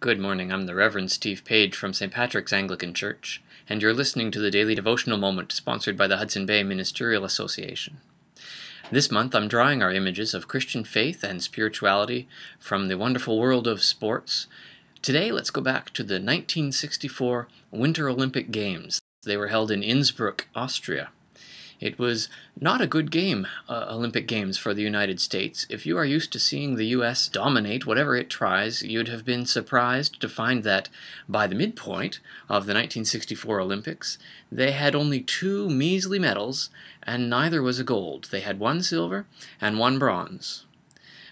Good morning, I'm the Reverend Steve Page from St. Patrick's Anglican Church, and you're listening to the Daily Devotional Moment sponsored by the Hudson Bay Ministerial Association. This month I'm drawing our images of Christian faith and spirituality from the wonderful world of sports. Today let's go back to the 1964 Winter Olympic Games. They were held in Innsbruck, Austria. It was not a good Olympic Games for the United States. If you are used to seeing the U.S. dominate whatever it tries, you'd have been surprised to find that by the midpoint of the 1964 Olympics, they had only 2 measly medals, and neither was a gold. They had 1 silver and 1 bronze.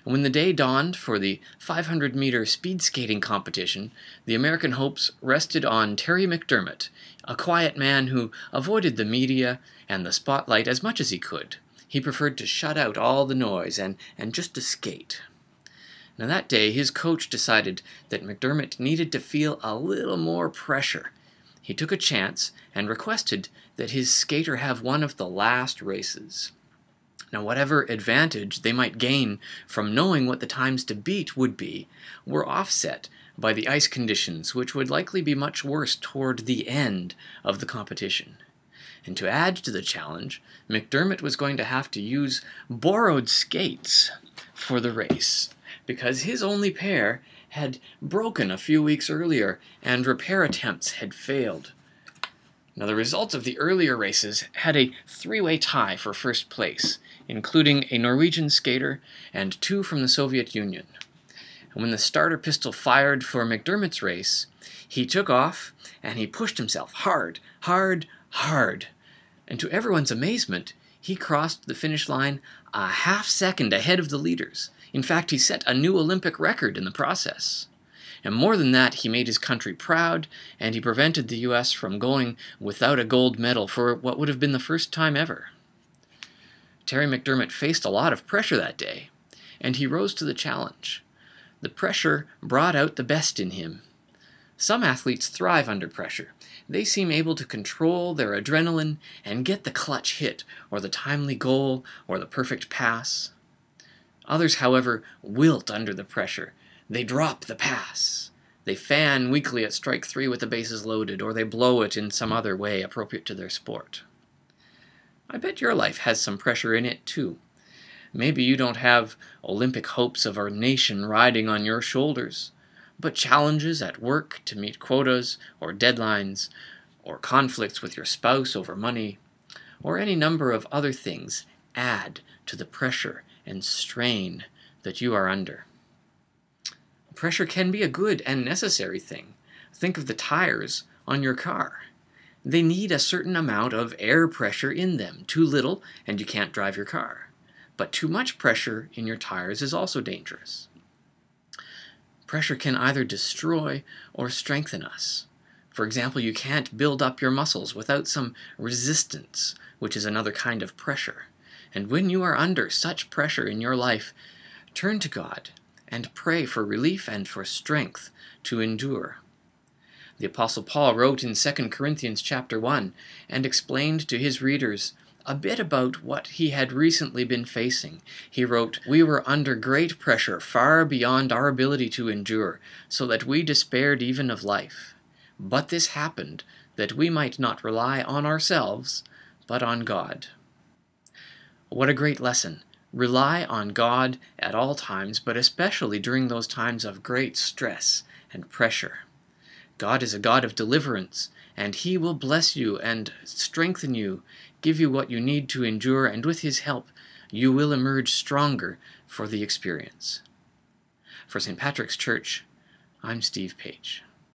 When the day dawned for the 500-meter speed skating competition, the American hopes rested on Terry McDermott, a quiet man who avoided the media and the spotlight as much as he could. He preferred to shut out all the noise and just to skate. Now that day, his coach decided that McDermott needed to feel a little more pressure. He took a chance and requested that his skater have one of the last races. Now, whatever advantage they might gain from knowing what the times to beat would be were offset by the ice conditions, which would likely be much worse toward the end of the competition. And to add to the challenge, McDermott was going to have to use borrowed skates for the race, because his only pair had broken a few weeks earlier and repair attempts had failed. Now, the results of the earlier races had a 3-way tie for first place, including a Norwegian skater and 2 from the Soviet Union. And when the starter pistol fired for McDermott's race, he took off and he pushed himself hard, hard, hard. And to everyone's amazement, he crossed the finish line a half second ahead of the leaders. In fact, he set a new Olympic record in the process. And more than that, he made his country proud, and he prevented the U.S. from going without a gold medal for what would have been the first time ever. Terry McDermott faced a lot of pressure that day, and he rose to the challenge. The pressure brought out the best in him. Some athletes thrive under pressure. They seem able to control their adrenaline and get the clutch hit, or the timely goal, or the perfect pass. Others, however, wilt under the pressure. They drop the pass. They fan weakly at strike 3 with the bases loaded, or they blow it in some other way appropriate to their sport. I bet your life has some pressure in it, too. Maybe you don't have Olympic hopes of our nation riding on your shoulders, but challenges at work to meet quotas or deadlines, or conflicts with your spouse over money, or any number of other things add to the pressure and strain that you are under. Pressure can be a good and necessary thing. Think of the tires on your car. They need a certain amount of air pressure in them. Too little, and you can't drive your car. But too much pressure in your tires is also dangerous. Pressure can either destroy or strengthen us. For example, you can't build up your muscles without some resistance, which is another kind of pressure. And when you are under such pressure in your life, turn to God and pray for relief and for strength to endure. The Apostle Paul wrote in 2 Corinthians chapter 1 and explained to his readers a bit about what he had recently been facing. He wrote, "We were under great pressure, far beyond our ability to endure, so that we despaired even of life. But this happened, that we might not rely on ourselves, but on God." What a great lesson. Rely on God at all times, but especially during those times of great stress and pressure. God is a God of deliverance, and He will bless you and strengthen you, give you what you need to endure, and with His help, you will emerge stronger for the experience. For St. Patrick's Church, I'm Steve Page.